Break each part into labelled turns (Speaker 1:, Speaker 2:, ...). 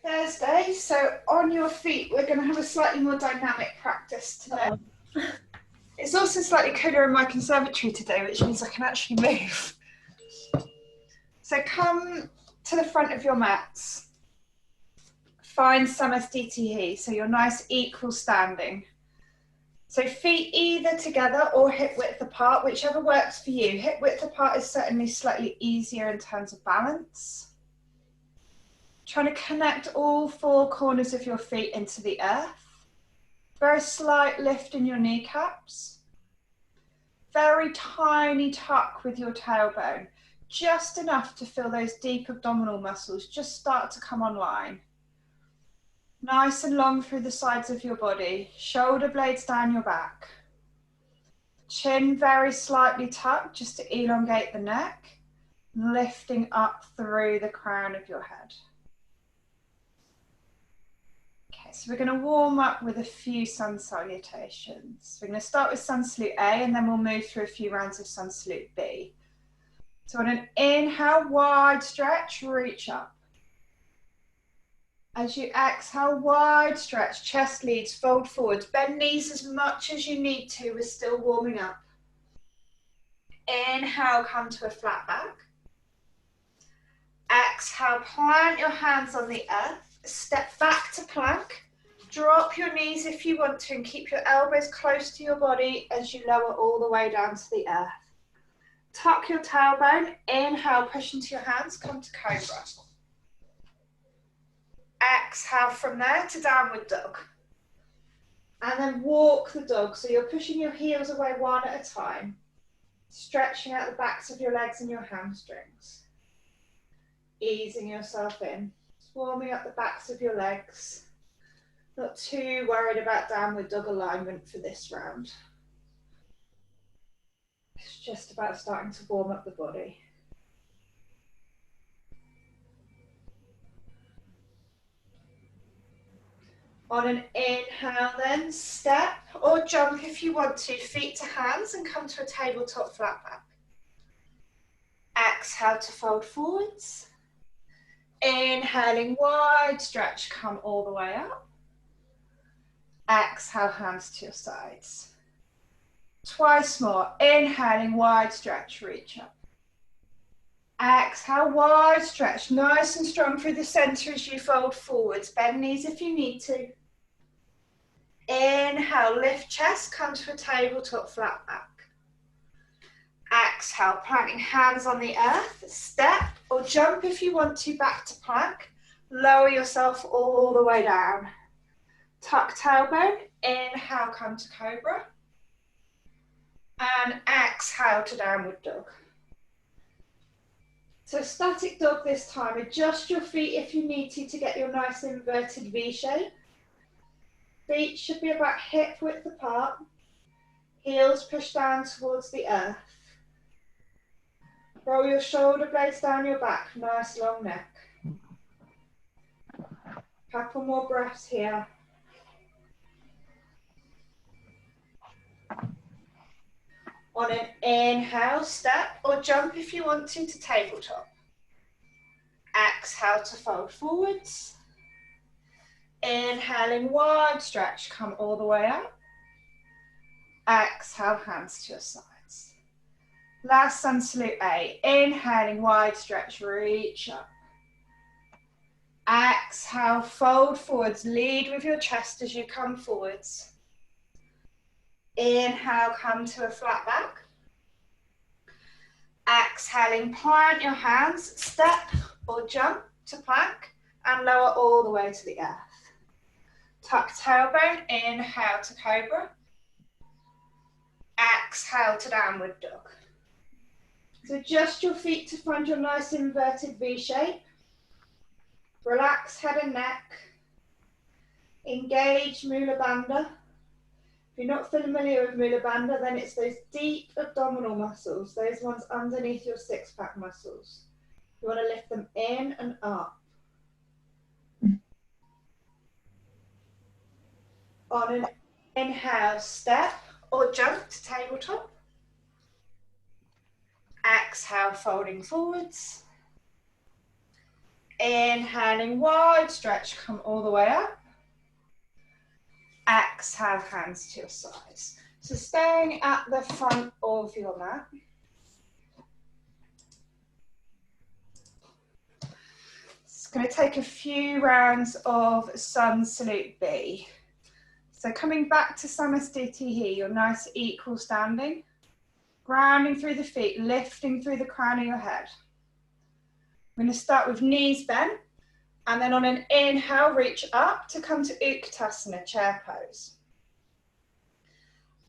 Speaker 1: Thursday, so on your feet we're going to have a slightly more dynamic practice today. It's also slightly cooler in my conservatory today, which means I can actually move. So come to the front of your mats. Find samasthiti, so you're nice equal standing. So feet either together or hip width apart, whichever works for you. Hip width apart is certainly slightly easier in terms of balance. Trying to connect all four corners of your feet into the earth. Very slight lift in your kneecaps. Very tiny tuck with your tailbone. Just enough to feel those deep abdominal muscles just start to come online. Nice and long through the sides of your body. Shoulder blades down your back. Chin very slightly tucked just to elongate the neck. Lifting up through the crown of your head. Okay, so we're going to warm up with a few sun salutations. We're going to start with sun salute A and then we'll move through a few rounds of sun salute B. So on an inhale, wide stretch, reach up. As you exhale, wide stretch, chest leads, fold forwards. Bend knees as much as you need to, we're still warming up. Inhale, come to a flat back. Exhale, plant your hands on the earth. Step back to plank. Drop your knees if you want to and keep your elbows close to your body as you lower all the way down to the earth. Tuck your tailbone. Inhale, push into your hands, come to cobra. Exhale from there to downward dog. And then walk the dog. So you're pushing your heels away one at a time. Stretching out the backs of your legs and your hamstrings. Easing yourself in. Warming up the backs of your legs. Not too worried about downward dog alignment for this round. It's just about starting to warm up the body. On an inhale then, step or jump if you want to, feet to hands and come to a tabletop flat back. Exhale to fold forwards. Inhaling, wide stretch, come all the way up. Exhale, hands to your sides. Twice more, inhaling, wide stretch, reach up. Exhale, wide stretch, nice and strong through the center as you fold forwards. Bend knees if you need to. Inhale, lift chest, come to a tabletop flat back. Exhale, planting hands on the earth, step or jump if you want to back to plank. Lower yourself all the way down. Tuck tailbone, inhale, come to cobra. And exhale to downward dog. So static dog this time, adjust your feet if you need to get your nice inverted V shape. Feet should be about hip width apart. Heels push down towards the earth. Roll your shoulder blades down your back, nice long neck. Couple more breaths here. On an inhale, step or jump if you want to tabletop. Exhale to fold forwards. Inhaling, wide stretch, come all the way up. Exhale, hands to your sides. Last sun salute A. Inhaling, wide stretch, reach up. Exhale, fold forwards, lead with your chest as you come forwards. Inhale, come to a flat back. Exhaling, plant your hands, step or jump to plank and lower all the way to the earth. Tuck tailbone, inhale to cobra. Exhale to downward dog. So adjust your feet to find your nice inverted V shape. Relax head and neck. Engage Mula Bandha. If you're not familiar with Mula Bandha, then it's those deep abdominal muscles, those ones underneath your six-pack muscles. You want to lift them in and up. On an inhale, step or jump to tabletop. Exhale, folding forwards. Inhaling, wide stretch, come all the way up. Exhale, hands to your sides. So staying at the front of your mat. It's going to take a few rounds of Sun Salute B. So coming back to Samasthiti here, your nice equal standing. Grounding through the feet, lifting through the crown of your head. We're going to start with knees bent, and then on an inhale, reach up to come to Utkatasana, chair pose.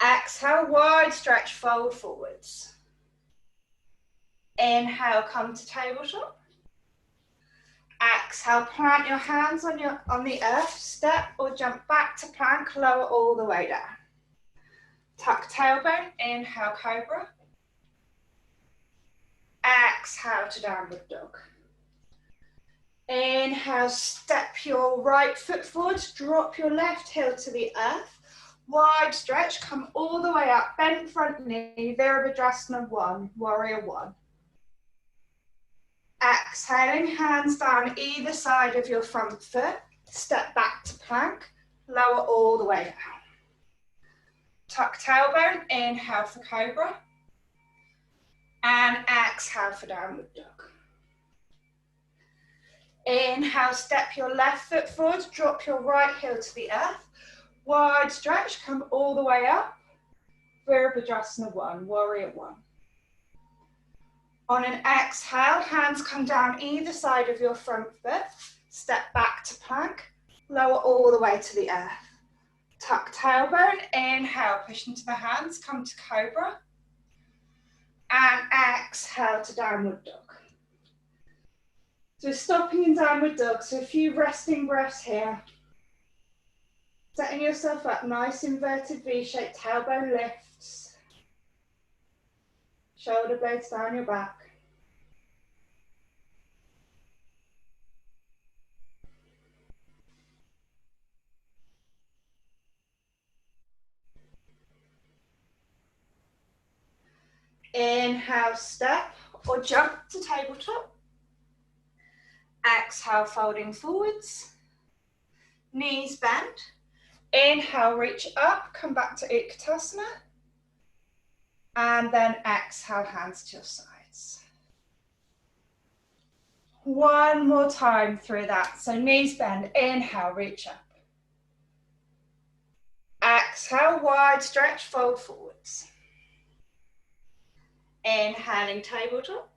Speaker 1: Exhale, wide stretch, fold forwards. Inhale, come to tabletop. Exhale, plant your hands on the earth, step or jump back to plank, lower all the way down. Tuck tailbone, inhale, cobra. Exhale to downward dog. Inhale, step your right foot forward, drop your left heel to the earth. Wide stretch, come all the way up, bend front knee, Virabhadrasana 1, warrior 1. Exhaling, hands down either side of your front foot, step back to plank, lower all the way down. Tuck tailbone, inhale for cobra, and exhale for downward dog. Inhale, step your left foot forward, drop your right heel to the earth. Wide stretch, come all the way up. Virabhadrasana 1, warrior 1. On an exhale, hands come down either side of your front foot. Step back to plank, lower all the way to the earth. Tuck tailbone, inhale, push into the hands, come to cobra. And exhale to downward dog. So stopping in downward dog, so a few resting breaths here. Setting yourself up, nice inverted V-shape, tailbone lifts. Shoulder blades down your back. Inhale, step or jump to tabletop. Exhale, folding forwards. Knees bend. Inhale, reach up, come back to Utkatasana. And then exhale, hands to your sides. One more time through that. So knees bend, inhale, reach up. Exhale, wide stretch, fold forwards. Inhaling, tabletop.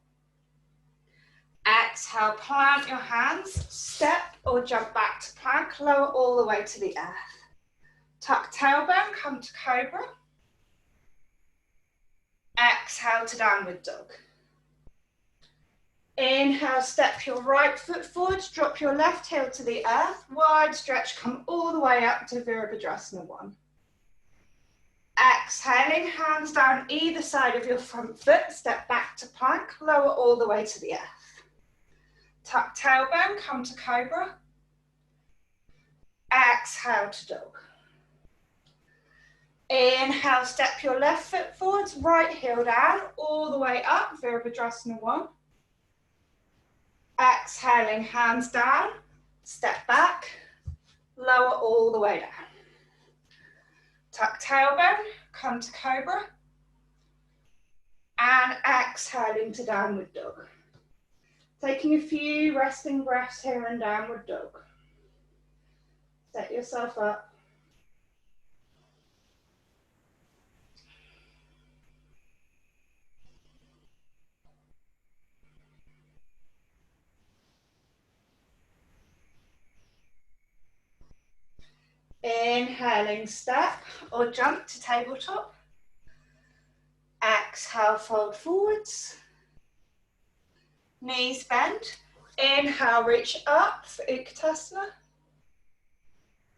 Speaker 1: Exhale, plant your hands, step or jump back to plank, lower all the way to the earth. Tuck tailbone, come to cobra. Exhale to downward dog. Inhale, step your right foot forward, drop your left heel to the earth, wide stretch, come all the way up to Virabhadrasana 1. Exhaling, hands down either side of your front foot, step back to plank, lower all the way to the earth. Tuck tailbone, come to cobra. Exhale to dog. Inhale, step your left foot forwards, right heel down, all the way up, Virabhadrasana 1. Exhaling, hands down, step back, lower all the way down. Tuck tailbone, come to cobra. And exhaling to downward dog. Taking a few resting breaths here in downward dog. Set yourself up. Inhaling, step or jump to tabletop. Exhale, fold forwards. Knees bend. Inhale, reach up for Utkatasana.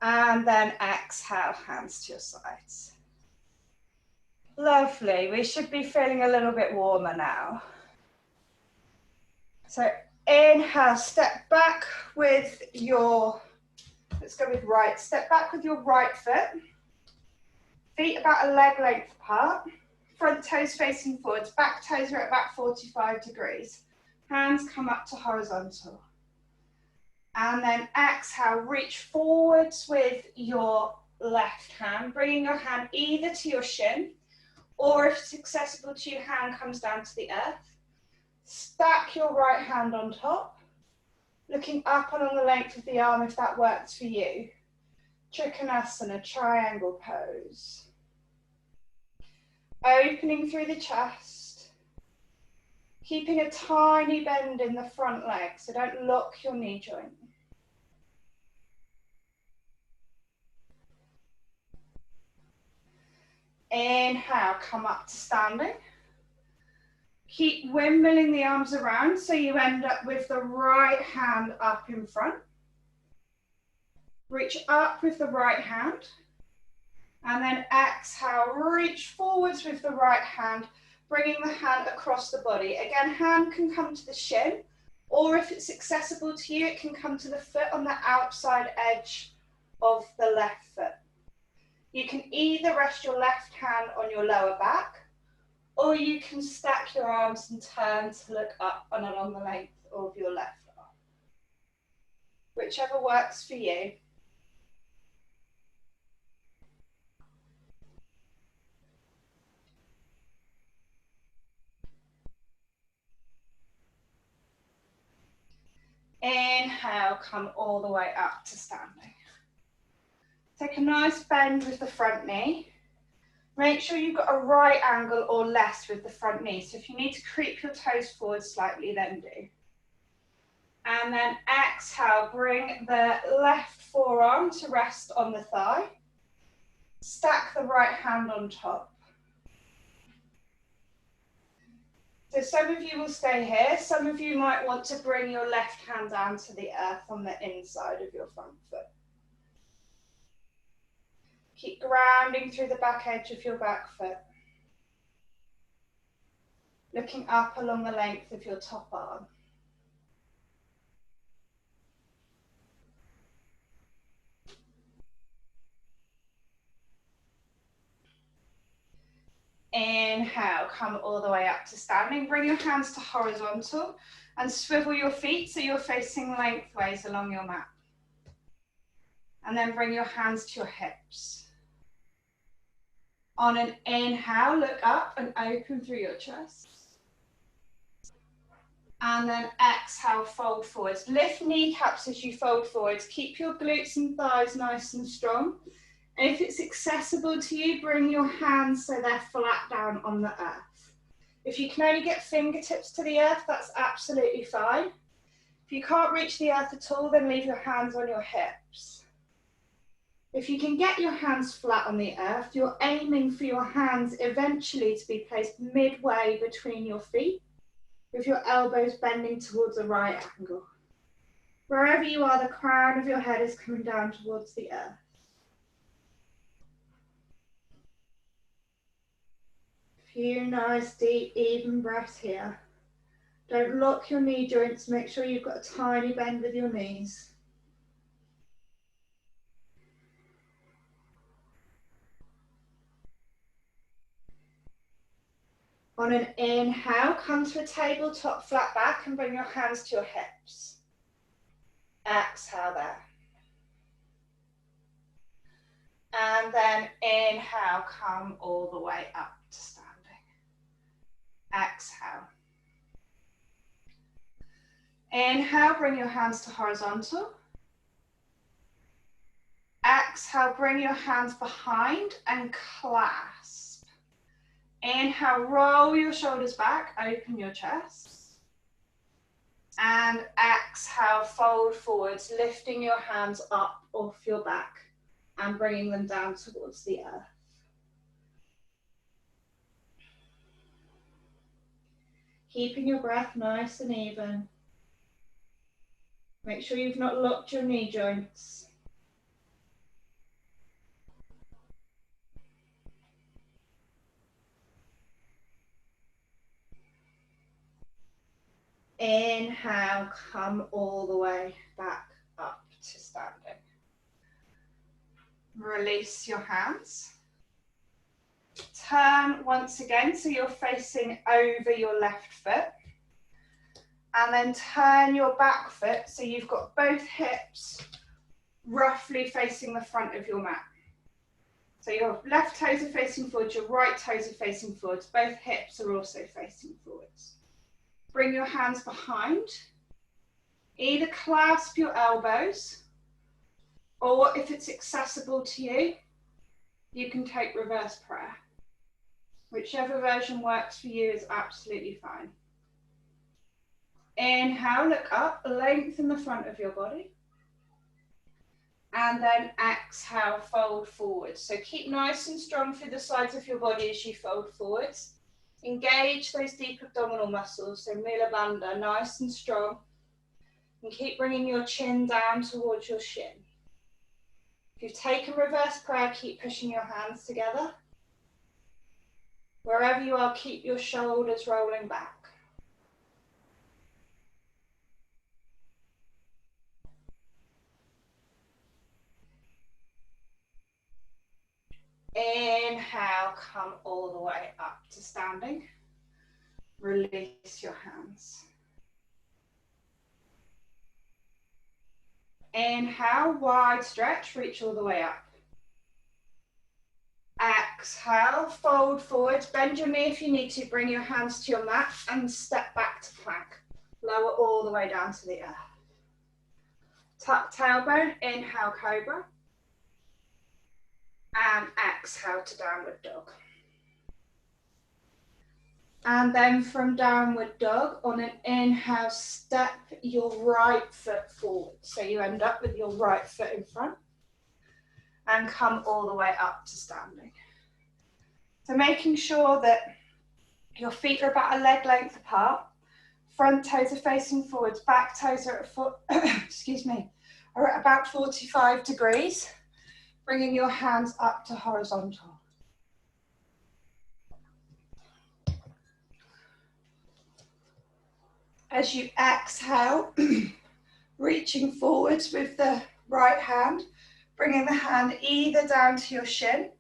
Speaker 1: And then exhale, hands to your sides. Lovely. We should be feeling a little bit warmer now. So inhale, step back with your, let's go with right. Step back with your right foot. Feet about a leg length apart. Front toes facing forwards. Back toes are at about 45 degrees. Hands come up to horizontal. And then exhale, reach forwards with your left hand, bringing your hand either to your shin, or if it's accessible to you, hand comes down to the earth. Stack your right hand on top, looking up and on the length of the arm if that works for you. Trikonasana, triangle pose. Opening through the chest, keeping a tiny bend in the front leg, so don't lock your knee joint. Inhale, come up to standing. Keep windmilling the arms around so you end up with the right hand up in front. Reach up with the right hand. And then exhale, reach forwards with the right hand, bringing the hand across the body. Again, hand can come to the shin, or if it's accessible to you, it can come to the foot on the outside edge of the left foot. You can either rest your left hand on your lower back, or you can stack your arms and turn to look up and along the length of your left arm. Whichever works for you. Inhale, come all the way up to standing. Take a nice bend with the front knee. Make sure you've got a right angle or less with the front knee. So if you need to creep your toes forward slightly, then do. And then exhale, bring the left forearm to rest on the thigh. Stack the right hand on top. So some of you will stay here. Some of you might want to bring your left hand down to the earth on the inside of your front foot. Keep grounding through the back edge of your back foot. Looking up along the length of your top arm. Inhale, come all the way up to standing. Bring your hands to horizontal and swivel your feet so you're facing lengthways along your mat. And then bring your hands to your hips. On an inhale, look up and open through your chest. And then exhale, fold forwards. Lift kneecaps as you fold forwards. Keep your glutes and thighs nice and strong. And if it's accessible to you, bring your hands so they're flat down on the earth. If you can only get fingertips to the earth, that's absolutely fine. If you can't reach the earth at all, then leave your hands on your hips. If you can get your hands flat on the earth, you're aiming for your hands eventually to be placed midway between your feet, with your elbows bending towards a right angle. Wherever you are, the crown of your head is coming down towards the earth. Few nice, deep, even breaths here. Don't lock your knee joints. Make sure you've got a tiny bend with your knees. On an inhale, come to a tabletop flat back and bring your hands to your hips. Exhale there. And then inhale, come all the way up to standing. Exhale. Inhale, bring your hands to horizontal. Exhale, bring your hands behind and clasp. Inhale, roll your shoulders back, open your chest. And exhale, fold forwards, lifting your hands up off your back and bringing them down towards the earth. Keeping your breath nice and even. Make sure you've not locked your knee joints. Inhale, come all the way back up to standing. Release your hands. Turn once again so you're facing over your left foot. And then turn your back foot so you've got both hips roughly facing the front of your mat. So your left toes are facing forwards, your right toes are facing forwards. Both hips are also facing forwards. Bring your hands behind. Either clasp your elbows, or if it's accessible to you, you can take reverse prayer. Whichever version works for you is absolutely fine. Inhale, look up, lengthen the front of your body. And then exhale, fold forward. So keep nice and strong through the sides of your body as you fold forwards. Engage those deep abdominal muscles, so Mula Bandha, nice and strong. And keep bringing your chin down towards your shin. If you've taken reverse prayer, keep pushing your hands together. Wherever you are, keep your shoulders rolling back. Inhale, come all the way up to standing. Release your hands. Inhale, wide stretch, reach all the way up. Exhale, fold forward, bend your knee if you need to, bring your hands to your mat and step back to plank. Lower all the way down to the earth. Tuck tailbone, inhale, cobra. And exhale to downward dog. And then from downward dog, on an inhale, step your right foot forward. So you end up with your right foot in front. And come all the way up to standing. So making sure that your feet are about a leg length apart. Front toes are facing forwards, back toes are are at about 45 degrees. Bringing your hands up to horizontal. As you exhale, reaching forwards with the right hand, bringing the hand either down to your shin,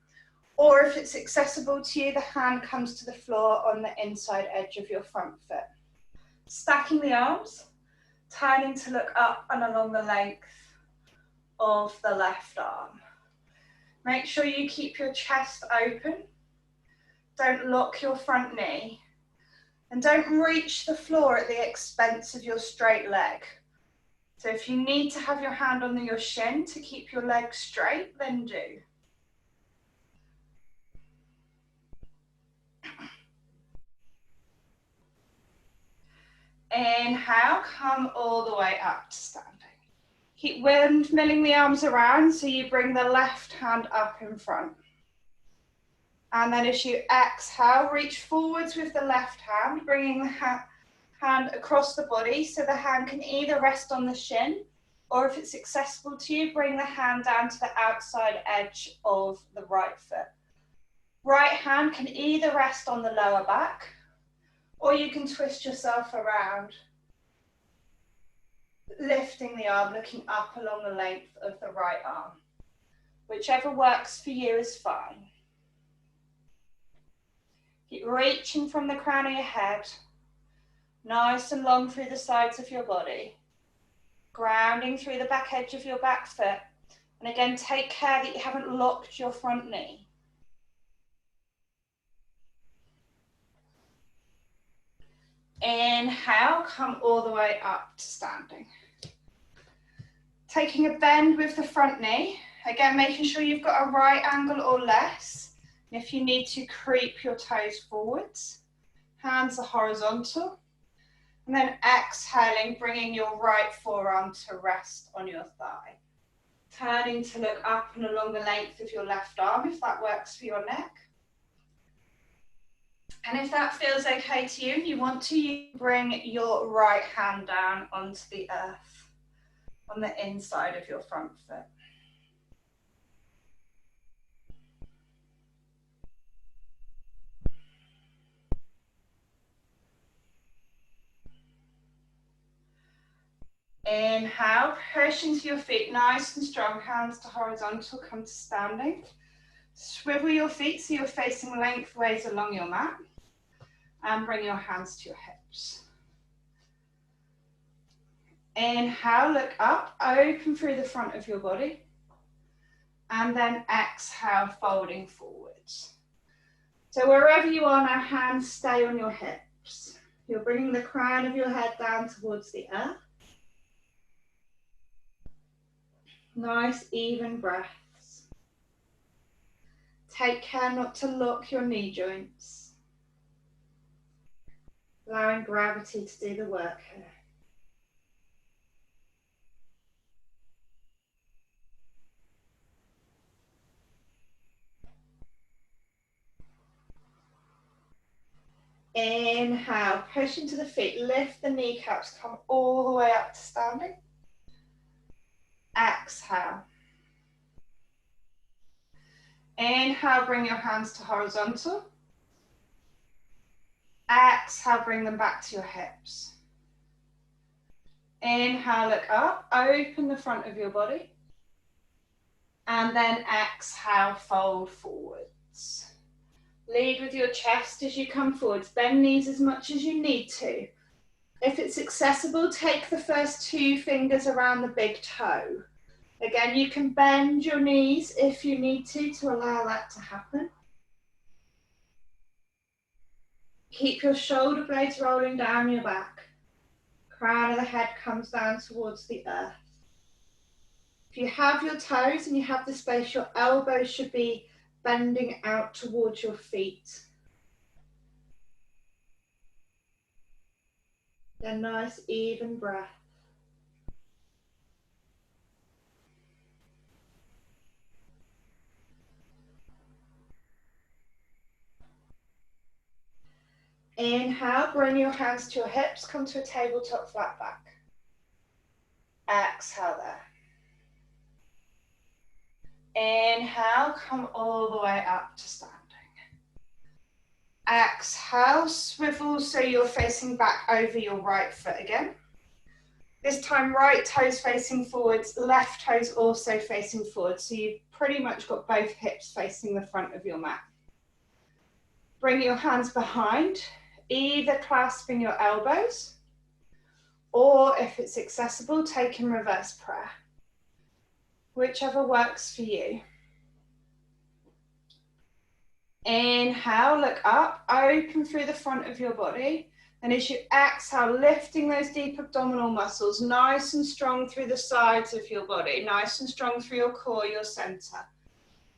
Speaker 1: or if it's accessible to you, the hand comes to the floor on the inside edge of your front foot. Stacking the arms, turning to look up and along the length of the left arm. Make sure you keep your chest open. Don't lock your front knee. And don't reach the floor at the expense of your straight leg. So if you need to have your hand on your shin to keep your leg straight, then do. Inhale, come all the way up to standing. Keep windmilling the arms around so you bring the left hand up in front. And then as you exhale, reach forwards with the left hand, bringing the hand across the body so the hand can either rest on the shin, or if it's accessible to you, bring the hand down to the outside edge of the right foot. Right hand can either rest on the lower back, or you can twist yourself around, lifting the arm, looking up along the length of the right arm. Whichever works for you is fine. Keep reaching from the crown of your head, nice and long through the sides of your body, grounding through the back edge of your back foot. And again, take care that you haven't locked your front knee. Inhale, come all the way up to standing. Taking a bend with the front knee. Again, making sure you've got a right angle or less. And if you need to, creep your toes forwards. Hands are horizontal. And then exhaling, bringing your right forearm to rest on your thigh. Turning to look up and along the length of your left arm, if that works for your neck. And if that feels okay to you, if you want to, you bring your right hand down onto the earth on the inside of your front foot. Inhale, push into your feet, nice and strong, hands to horizontal, come to standing. Swivel your feet so you're facing lengthways along your mat. And bring your hands to your hips. Inhale, look up, open through the front of your body. And then exhale, folding forwards. So wherever you are now, hands stay on your hips. You're bringing the crown of your head down towards the earth. Nice, even breaths. Take care not to lock your knee joints. Allowing gravity to do the work here. Inhale, push into the feet, lift the kneecaps, come all the way up to standing. Exhale. Inhale, bring your hands to horizontal. Exhale, bring them back to your hips. Inhale, look up, open the front of your body. And then exhale, fold forwards. Lead with your chest as you come forwards. Bend knees as much as you need to. If it's accessible, take the first 2 fingers around the big toe. Again, you can bend your knees if you need to allow that to happen. Keep your shoulder blades rolling down your back. Crown of the head comes down towards the earth. If you have your toes and you have the space, your elbows should be bending out towards your feet. A nice even breath. Inhale, bring your hands to your hips, come to a tabletop flat back. Exhale there. Inhale, come all the way up to standing. Exhale, swivel so you're facing back over your right foot again. This time, right toes facing forwards, left toes also facing forwards. So you've pretty much got both hips facing the front of your mat. Bring your hands behind, either clasping your elbows, or if it's accessible, take in reverse prayer. Whichever works for you. Inhale, look up, open through the front of your body. And as you exhale, lifting those deep abdominal muscles, nice and strong through the sides of your body, nice and strong through your core, your center.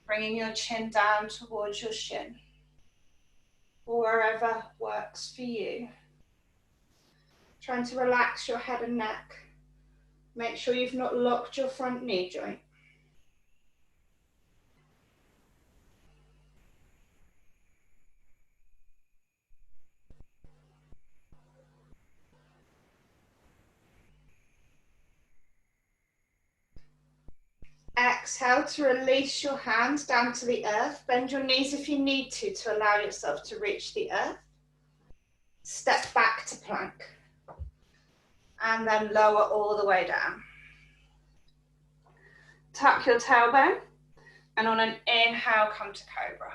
Speaker 1: Bringing your chin down towards your shin. Or wherever works for you. Trying to relax your head and neck. Make sure you've not locked your front knee joint. Exhale to release your hands down to the earth. Bend your knees if you need to allow yourself to reach the earth. Step back to plank. And then lower all the way down. Tuck your tailbone. And on an inhale, come to cobra.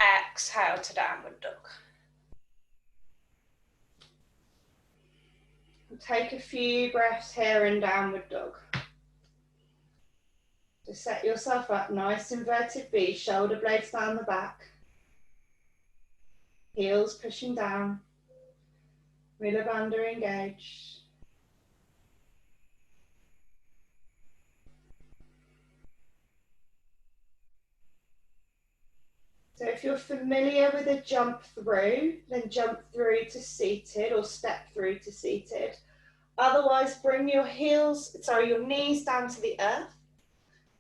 Speaker 1: Exhale to downward dog. Take a few breaths here in downward dog. Just set yourself up, nice inverted V, shoulder blades down the back. Heels pushing down. Middle bandha engaged. So if you're familiar with a jump through, then jump through to seated or step through to seated. Otherwise, bring your your knees down to the earth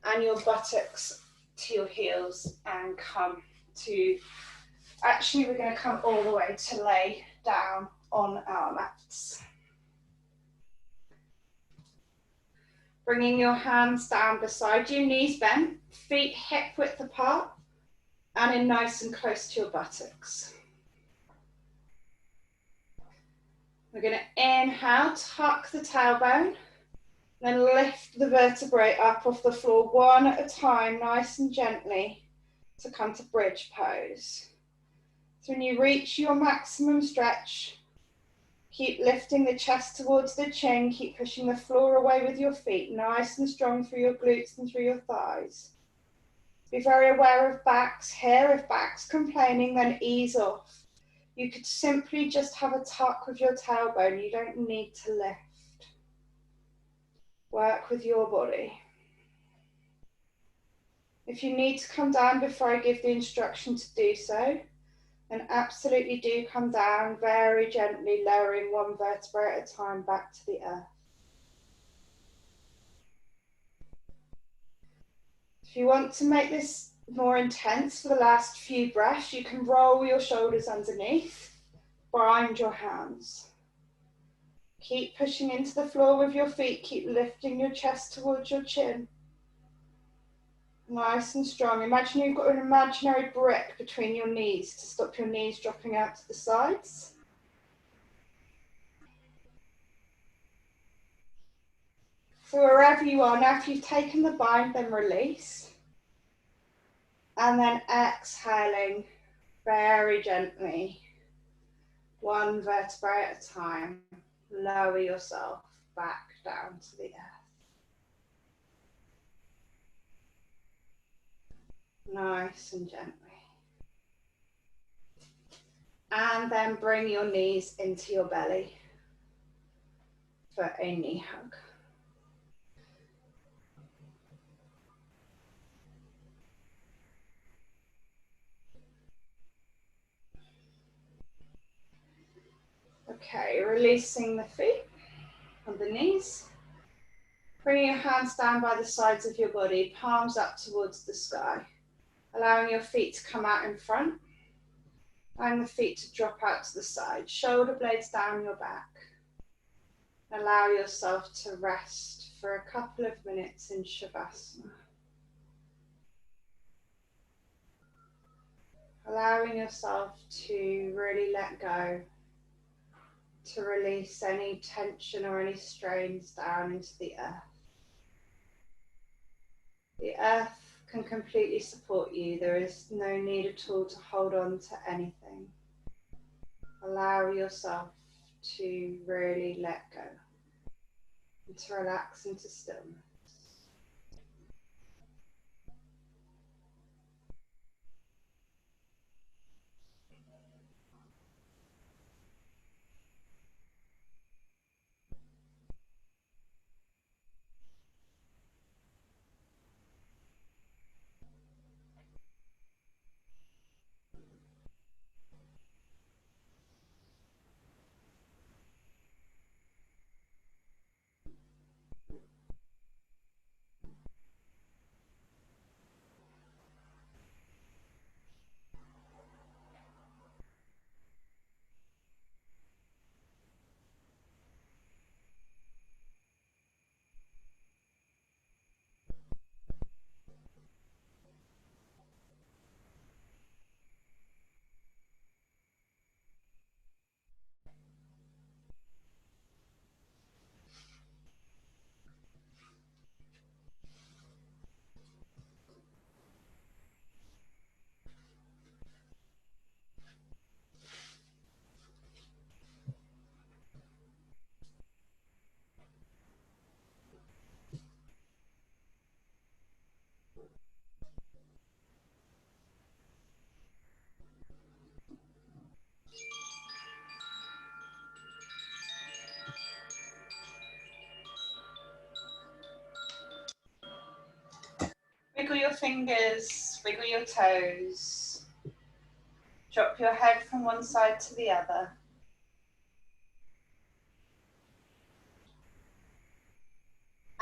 Speaker 1: and your buttocks to your heels and come to, actually we're going to come all the way to lay down on our mats. Bringing your hands down beside you, knees bent, feet hip width apart, and in nice and close to your buttocks. We're going to inhale, tuck the tailbone, then lift the vertebrae up off the floor one at a time, nice and gently, to come to bridge pose. So when you reach your maximum stretch, Keep lifting the chest towards the chin. Keep pushing the floor away with your feet, nice and strong through your glutes and through your thighs. Be very aware of backs here. If back's complaining, then ease off. You could simply just have a tuck with your tailbone. You don't need to lift. Work with your body. If you need to come down before I give the instruction to do so, then absolutely do come down very gently, lowering one vertebra at a time back to the earth. If you want to make this more intense for the last few breaths, you can roll your shoulders underneath, bind your hands. Keep pushing into the floor with your feet, keep lifting your chest towards your chin. Nice and strong. Imagine you've got an imaginary brick between your knees to stop your knees dropping out to the sides. So wherever you are, now if you've taken the bind, then release. And then exhaling very gently, one vertebra at a time. Lower yourself back down to the earth. Nice and gently. And then bring your knees into your belly for a knee hug. Okay, releasing the feet and the knees. Bringing your hands down by the sides of your body, palms up towards the sky. Allowing your feet to come out in front. And the feet to drop out to the side. Shoulder blades down your back. Allow yourself to rest for a couple of minutes in Shavasana. Allowing yourself to really let go, to release any tension or any strains down into the earth. The earth can completely support you. There is no need at all to hold on to anything. Allow yourself to really let go and to relax into stillness. Wiggle your fingers, wiggle your toes. Drop your head from one side to the other.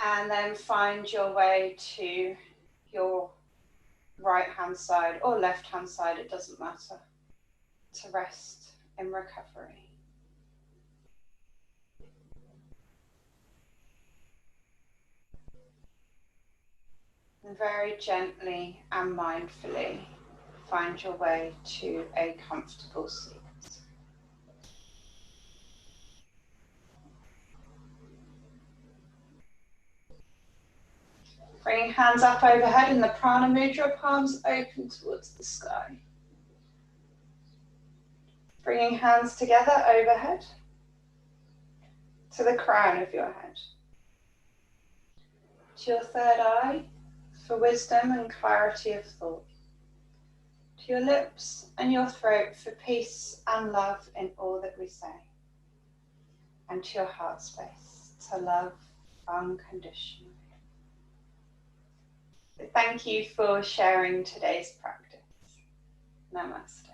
Speaker 1: And then find your way to your right hand side or left hand side, it doesn't matter, to rest in recovery. And very gently and mindfully find your way to a comfortable seat. Bringing hands up overhead in the Prana Mudra, palms open towards the sky. Bringing hands together overhead. to the crown of your head, to your third eye for wisdom and clarity of thought, to your lips and your throat for peace and love in all that we say, and to your heart space to love unconditionally. So thank you for sharing today's practice. Namaste.